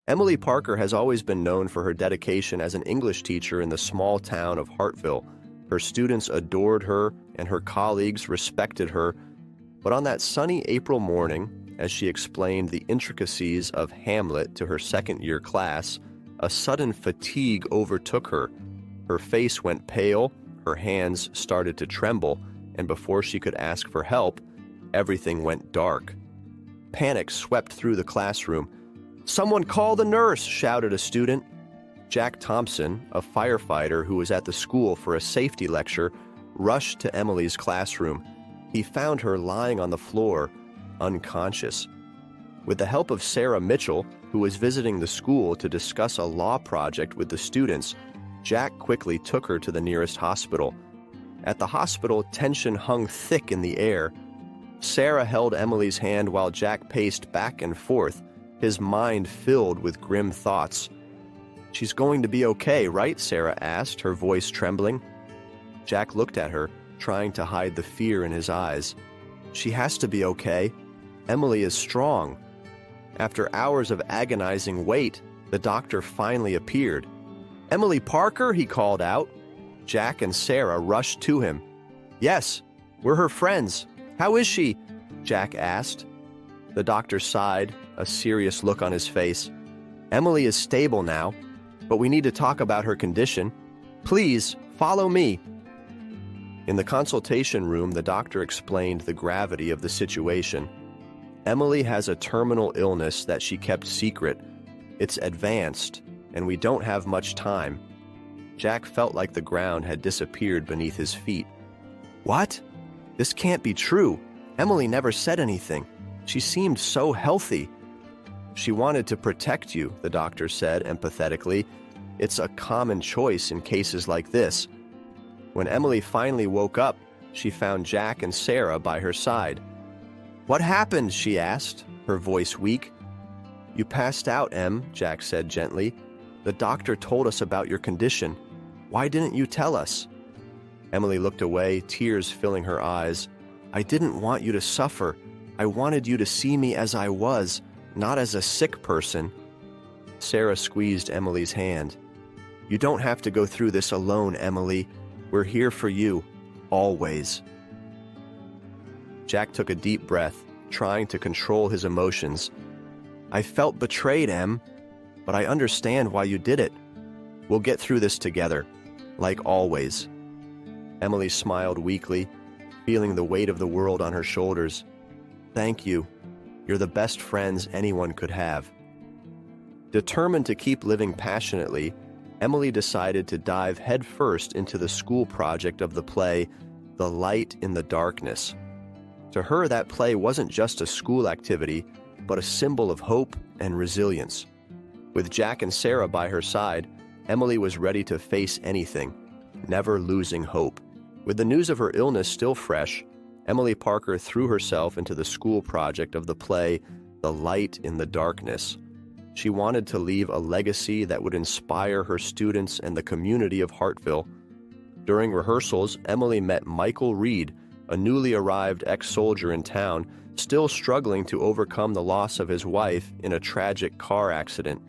Emily Parker has always been known for her dedication as an English teacher in the small town of Hartville. Her students adored her, and her colleagues respected her. But on that sunny April morning, as she explained the intricacies of Hamlet to her second-year class, a sudden fatigue overtook her. Her face went pale, her hands started to tremble, and before she could ask for help, everything went dark. Panic swept through the classroom. "Someone call the nurse!" shouted a student. Jack Thompson, a firefighter who was at the school for a safety lecture, rushed to Emily's classroom. He found her lying on the floor, unconscious. With the help of Sarah Mitchell, who was visiting the school to discuss a law project with the students, Jack quickly took her to the nearest hospital. At the hospital, tension hung thick in the air. Sarah held Emily's hand while Jack paced back and forth, his mind filled with grim thoughts. "She's going to be okay, right?" Sarah asked, her voice trembling. Jack looked at her, trying to hide the fear in his eyes. "She has to be okay. Emily is strong." After hours of agonizing wait, the doctor finally appeared. "Emily Parker," he called out. Jack and Sarah rushed to him. "Yes, we're her friends. How is she?" Jack asked. The doctor sighed, a serious look on his face. "Emily is stable now, but we need to talk about her condition. Please, follow me." In the consultation room, the doctor explained the gravity of the situation. "Emily has a terminal illness that she kept secret. It's advanced, and we don't have much time." Jack felt like the ground had disappeared beneath his feet. "What? This can't be true. Emily never said anything. She seemed so healthy." "She wanted to protect you," the doctor said empathetically. "It's a common choice in cases like this." When Emily finally woke up, she found Jack and Sarah by her side. "What happened?" she asked, her voice weak. "You passed out, Em," Jack said gently. "The doctor told us about your condition. Why didn't you tell us?" Emily looked away, tears filling her eyes. "I didn't want you to suffer. I wanted you to see me as I was, not as a sick person." Sarah squeezed Emily's hand. "You don't have to go through this alone, Emily. We're here for you, always." Jack took a deep breath, trying to control his emotions. "I felt betrayed, Em, but I understand why you did it. We'll get through this together, like always." Emily smiled weakly, feeling the weight of the world on her shoulders. "Thank you. You're the best friends anyone could have." Determined to keep living passionately, Emily decided to dive headfirst into the school project of the play, The Light in the Darkness. To her, that play wasn't just a school activity, but a symbol of hope and resilience. With Jack and Sarah by her side, Emily was ready to face anything, never losing hope. With the news of her illness still fresh, Emily Parker threw herself into the school project of the play, The Light in the Darkness. She wanted to leave a legacy that would inspire her students and the community of Hartville. During rehearsals, Emily met Michael Reed, a newly arrived ex-soldier in town, still struggling to overcome the loss of his wife in a tragic car accident.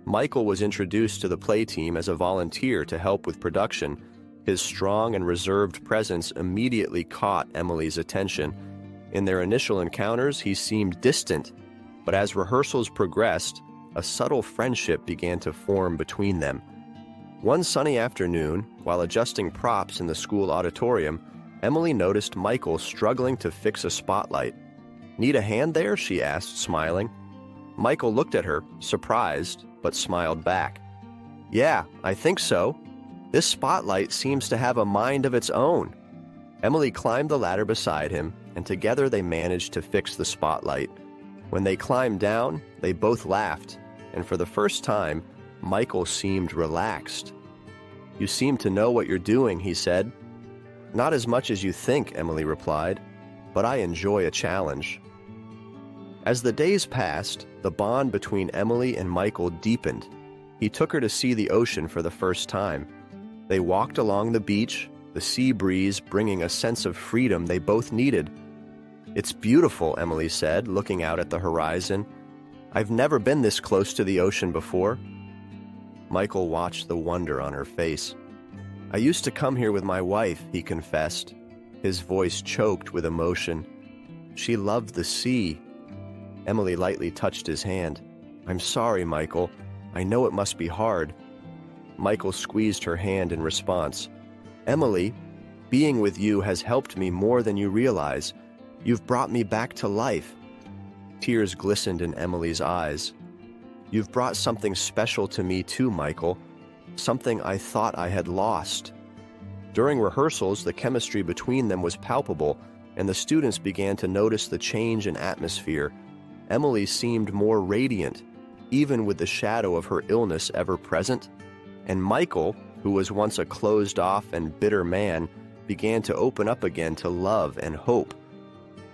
Michael was introduced to the play team as a volunteer to help with production. His strong and reserved presence immediately caught Emily's attention. In their initial encounters, he seemed distant, but as rehearsals progressed, a subtle friendship began to form between them. One sunny afternoon, while adjusting props in the school auditorium, Emily noticed Michael struggling to fix a spotlight. "Need a hand there?" she asked, smiling. Michael looked at her, surprised, but smiled back. "Yeah, I think so. This spotlight seems to have a mind of its own." Emily climbed the ladder beside him, and together they managed to fix the spotlight. When they climbed down, they both laughed, and for the first time, Michael seemed relaxed. "You seem to know what you're doing," he said. "Not as much as you think," Emily replied, "but I enjoy a challenge." As the days passed, the bond between Emily and Michael deepened. He took her to see the ocean for the first time. They walked along the beach, the sea breeze bringing a sense of freedom they both needed. "It's beautiful," Emily said, looking out at the horizon. I've never been this close to the ocean before." Michael watched the wonder on her face. "I used to come here with my wife," he confessed, his voice choked with emotion. "She loved the sea." Emily lightly touched his hand. "I'm sorry, Michael. I know it must be hard." Michael squeezed her hand in response. "Emily, being with you has helped me more than you realize. You've brought me back to life." Tears glistened in Emily's eyes. "You've brought something special to me too, Michael. Something I thought I had lost." During rehearsals, the chemistry between them was palpable, and the students began to notice the change in atmosphere. Emily seemed more radiant, even with the shadow of her illness ever present. And Michael, who was once a closed-off and bitter man, began to open up again to love and hope.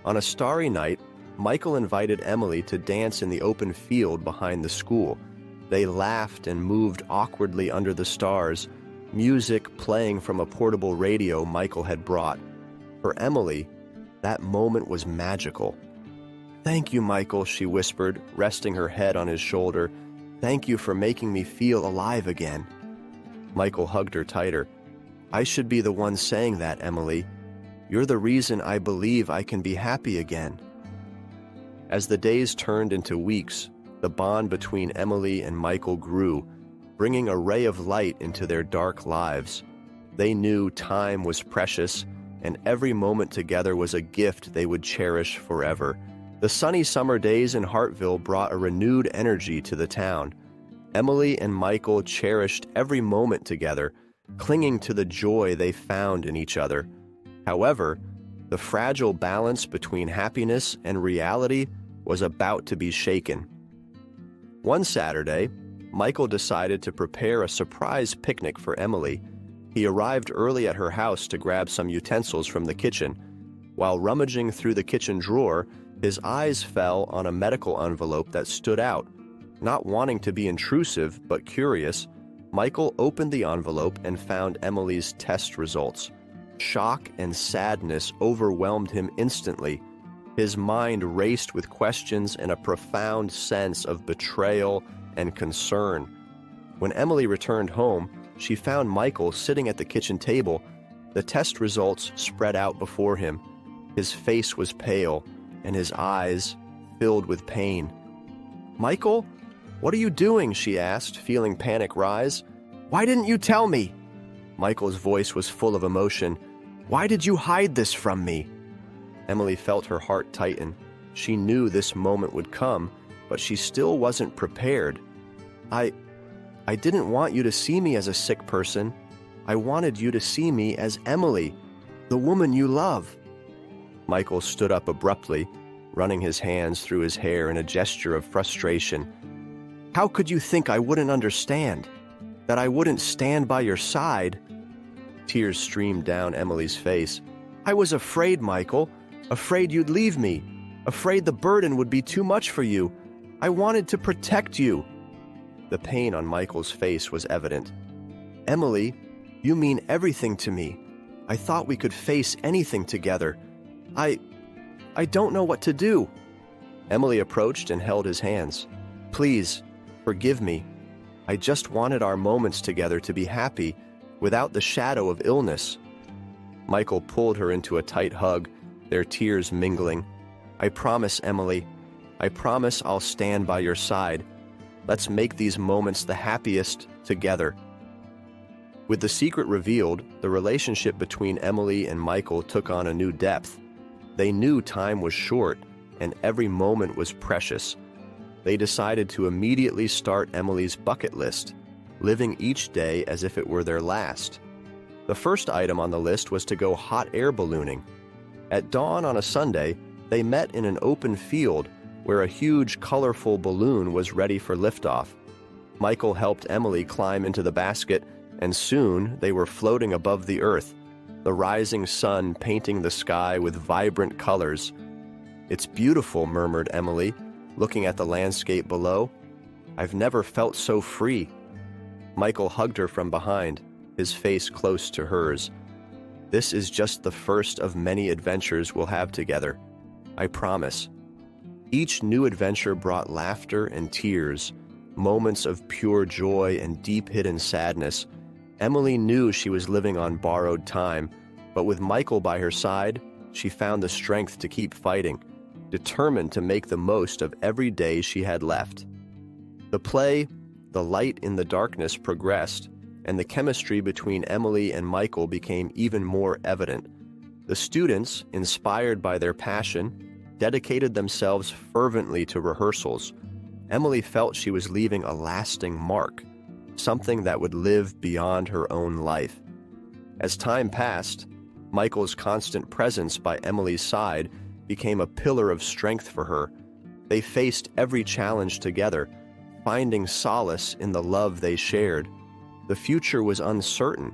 On a starry night, Michael invited Emily to dance in the open field behind the school. They laughed and moved awkwardly under the stars, music playing from a portable radio Michael had brought. For Emily, that moment was magical. "Thank you, Michael," she whispered, resting her head on his shoulder. "Thank you for making me feel alive again." Michael hugged her tighter. "I should be the one saying that, Emily. You're the reason I believe I can be happy again." As the days turned into weeks, the bond between Emily and Michael grew, bringing a ray of light into their dark lives. They knew time was precious, and every moment together was a gift they would cherish forever. The sunny summer days in Hartville brought a renewed energy to the town. Emily and Michael cherished every moment together, clinging to the joy they found in each other. However, the fragile balance between happiness and reality was about to be shaken. One Saturday, Michael decided to prepare a surprise picnic for Emily. He arrived early at her house to grab some utensils from the kitchen. While rummaging through the kitchen drawer, his eyes fell on a medical envelope that stood out. Not wanting to be intrusive, but curious, Michael opened the envelope and found Emily's test results. Shock and sadness overwhelmed him instantly. His mind raced with questions and a profound sense of betrayal and concern. When Emily returned home, she found Michael sitting at the kitchen table. The test results spread out before him. His face was pale, and his eyes filled with pain. "Michael, what are you doing?" she asked, feeling panic rise. "Why didn't you tell me?" Michael's voice was full of emotion. "Why did you hide this from me?" Emily felt her heart tighten. She knew this moment would come, but she still wasn't prepared. I didn't want you to see me as a sick person. I wanted you to see me as Emily, the woman you love." Michael stood up abruptly, running his hands through his hair in a gesture of frustration. "How could you think I wouldn't understand? That I wouldn't stand by your side?" Tears streamed down Emily's face. "I was afraid, Michael. Afraid you'd leave me. Afraid the burden would be too much for you. I wanted to protect you." The pain on Michael's face was evident. "Emily, you mean everything to me. I thought we could face anything together. I don't know what to do." Emily approached and held his hands. "Please, forgive me. I just wanted our moments together to be happy, without the shadow of illness." Michael pulled her into a tight hug, their tears mingling. "I promise, Emily. I promise I'll stand by your side. Let's make these moments the happiest together." With the secret revealed, the relationship between Emily and Michael took on a new depth. They knew time was short, and every moment was precious. They decided to immediately start Emily's bucket list, living each day as if it were their last. The first item on the list was to go hot air ballooning. At dawn on a Sunday, they met in an open field where a huge, colorful balloon was ready for liftoff. Michael helped Emily climb into the basket, and soon they were floating above the earth, the rising sun painting the sky with vibrant colors. "It's beautiful," murmured Emily, looking at the landscape below. "I've never felt so free." Michael hugged her from behind, his face close to hers. "This is just the first of many adventures we'll have together. I promise." Each new adventure brought laughter and tears, moments of pure joy and deep-hidden sadness. Emily knew she was living on borrowed time, but with Michael by her side, she found the strength to keep fighting, determined to make the most of every day she had left. The play, The Light in the Darkness, progressed, and the chemistry between Emily and Michael became even more evident. The students, inspired by their passion, dedicated themselves fervently to rehearsals. Emily felt she was leaving a lasting mark, something that would live beyond her own life. As time passed, Michael's constant presence by Emily's side became a pillar of strength for her. They faced every challenge together, finding solace in the love they shared. The future was uncertain,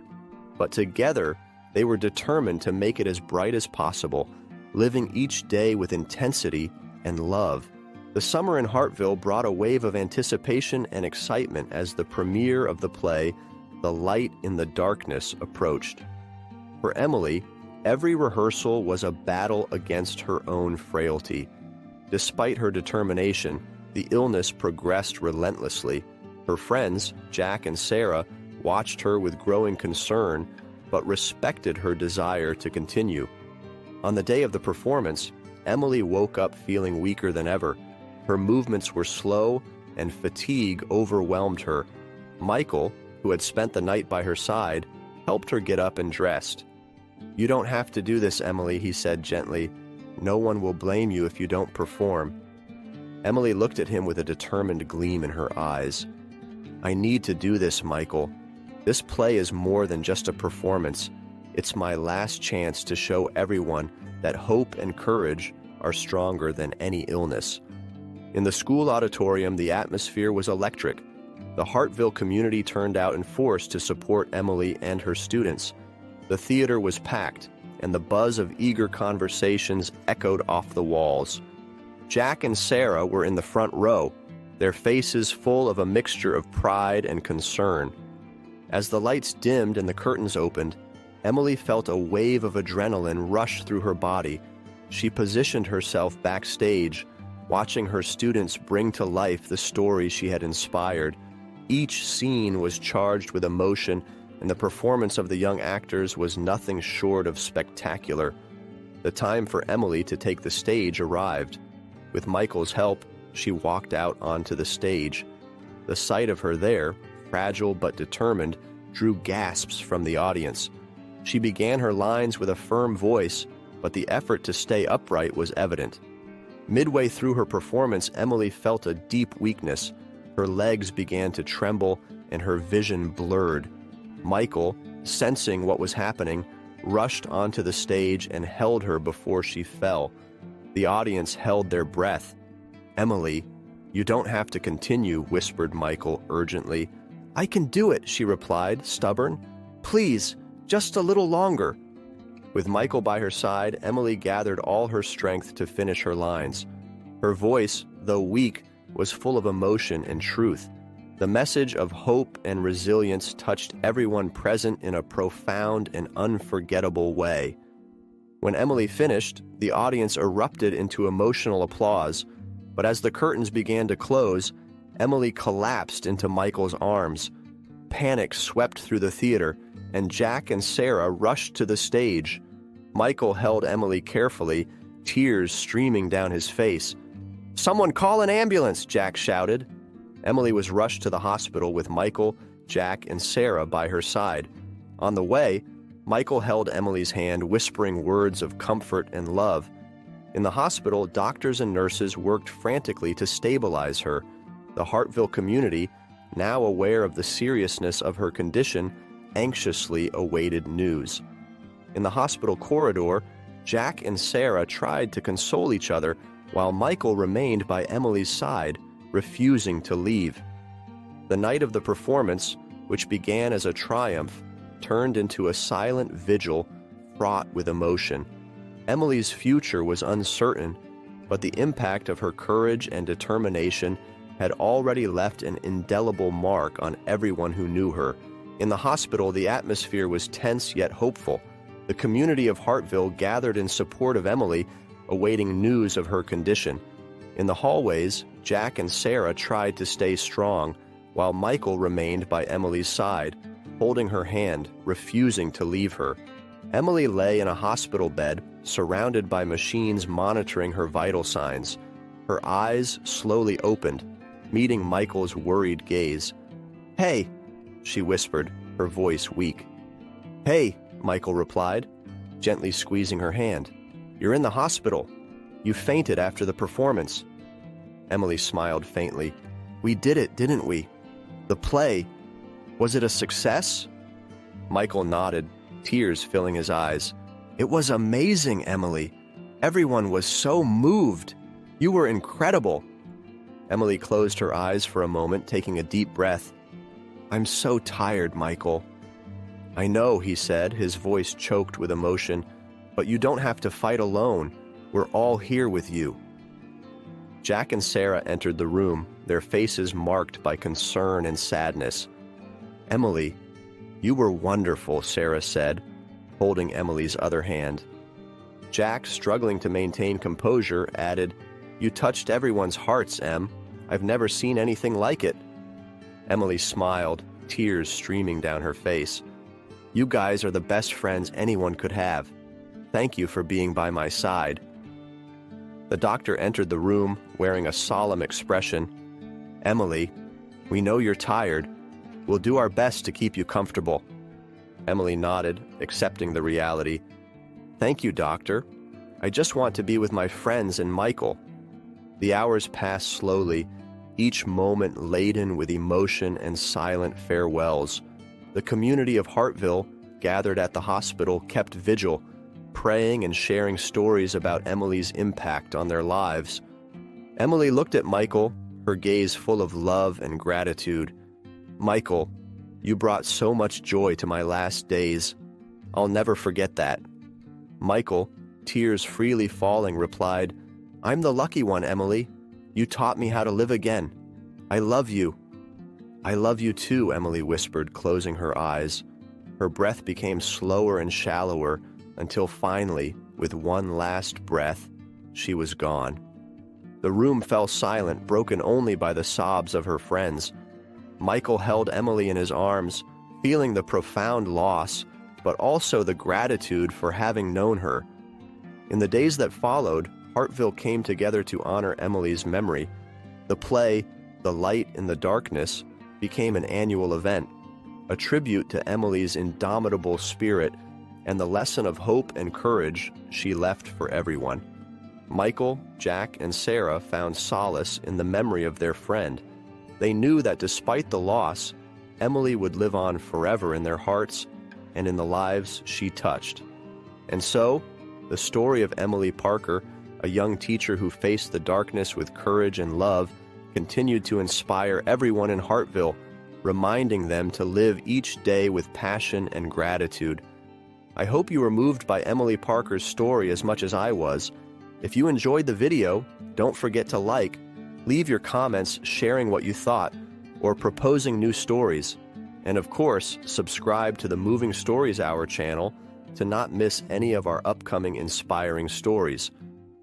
but together they were determined to make it as bright as possible, living each day with intensity and love. The summer in Hartville brought a wave of anticipation and excitement as the premiere of the play, The Light in the Darkness, approached. For Emily, every rehearsal was a battle against her own frailty. Despite her determination, the illness progressed relentlessly. Her friends, Jack and Sarah, watched her with growing concern, but respected her desire to continue. On the day of the performance, Emily woke up feeling weaker than ever. Her movements were slow, and fatigue overwhelmed her. Michael, who had spent the night by her side, helped her get up and dressed. "You don't have to do this, Emily," he said gently. "No one will blame you if you don't perform." Emily looked at him with a determined gleam in her eyes. "I need to do this, Michael. This play is more than just a performance. It's my last chance to show everyone that hope and courage are stronger than any illness." In the school auditorium, the atmosphere was electric. The Hartville community turned out in force to support Emily and her students. The theater was packed, and the buzz of eager conversations echoed off the walls. Jack and Sarah were in the front row, their faces full of a mixture of pride and concern. As the lights dimmed and the curtains opened, Emily felt a wave of adrenaline rush through her body. She positioned herself backstage, watching her students bring to life the stories she had inspired. Each scene was charged with emotion, and the performance of the young actors was nothing short of spectacular. The time for Emily to take the stage arrived. With Michael's help, she walked out onto the stage. The sight of her there, fragile but determined, drew gasps from the audience. She began her lines with a firm voice, but the effort to stay upright was evident. Midway through her performance, Emily felt a deep weakness. Her legs began to tremble and her vision blurred. Michael, sensing what was happening, rushed onto the stage and held her before she fell. The audience held their breath. "Emily, you don't have to continue," whispered Michael urgently. "I can do it," she replied, stubborn. "Please, just a little longer." With Michael by her side, Emily gathered all her strength to finish her lines. Her voice, though weak, was full of emotion and truth. The message of hope and resilience touched everyone present in a profound and unforgettable way. When Emily finished, the audience erupted into emotional applause, but as the curtains began to close, Emily collapsed into Michael's arms. Panic swept through the theater, and Jack and Sarah rushed to the stage. Michael held Emily carefully, tears streaming down his face. "Someone call an ambulance!" Jack shouted. Emily was rushed to the hospital with Michael, Jack, and Sarah by her side. On the way, Michael held Emily's hand, whispering words of comfort and love. In the hospital, doctors and nurses worked frantically to stabilize her. The Hartville community, now aware of the seriousness of her condition, anxiously awaited news. In the hospital corridor, Jack and Sarah tried to console each other while Michael remained by Emily's side, refusing to leave. The night of the performance, which began as a triumph, turned into a silent vigil fraught with emotion. Emily's future was uncertain, but the impact of her courage and determination had already left an indelible mark on everyone who knew her. In the hospital, the atmosphere was tense yet hopeful. The community of Hartville gathered in support of Emily, awaiting news of her condition. In the hallways, Jack and Sarah tried to stay strong, while Michael remained by Emily's side, holding her hand, refusing to leave her. Emily lay in a hospital bed, surrounded by machines monitoring her vital signs. Her eyes slowly opened, meeting Michael's worried gaze. "Hey," she whispered, her voice weak. "Hey," Michael replied, gently squeezing her hand. "You're in the hospital. You fainted after the performance." Emily smiled faintly. "We did it, didn't we? The play, was it a success?" Michael nodded, tears filling his eyes. "It was amazing, Emily. Everyone was so moved. You were incredible." Emily closed her eyes for a moment, taking a deep breath. "I'm so tired, Michael." "I know," he said, his voice choked with emotion, "but you don't have to fight alone. We're all here with you." Jack and Sarah entered the room, their faces marked by concern and sadness. "Emily, you were wonderful," Sarah said, holding Emily's other hand. Jack, struggling to maintain composure, added, "You touched everyone's hearts, Em. I've never seen anything like it." Emily smiled, tears streaming down her face. "You guys are the best friends anyone could have. Thank you for being by my side." The doctor entered the room, wearing a solemn expression. "Emily, we know you're tired. We'll do our best to keep you comfortable." Emily nodded, accepting the reality. "Thank you, doctor. I just want to be with my friends and Michael." The hours passed slowly, each moment laden with emotion and silent farewells. The community of Hartville, gathered at the hospital, kept vigil, praying and sharing stories about Emily's impact on their lives. Emily looked at Michael, her gaze full of love and gratitude. "Michael, you brought so much joy to my last days. I'll never forget that." Michael, tears freely falling, replied, "I'm the lucky one, Emily. You taught me how to live again. I love you." "I love you too," Emily whispered, closing her eyes. Her breath became slower and shallower until finally, with one last breath, she was gone. The room fell silent, broken only by the sobs of her friends. Michael held Emily in his arms, feeling the profound loss, but also the gratitude for having known her. In the days that followed, Hartville came together to honor Emily's memory. The play, The Light in the Darkness, became an annual event, a tribute to Emily's indomitable spirit and the lesson of hope and courage she left for everyone. Michael, Jack, and Sarah found solace in the memory of their friend. They knew that despite the loss, Emily would live on forever in their hearts and in the lives she touched. And so, the story of Emily Parker, a young teacher who faced the darkness with courage and love, continued to inspire everyone in Hartville, reminding them to live each day with passion and gratitude. I hope you were moved by Emily Parker's story as much as I was. If you enjoyed the video, don't forget to leave your comments sharing what you thought, or proposing new stories. And of course, subscribe to the Moving Stories Hour channel to not miss any of our upcoming inspiring stories.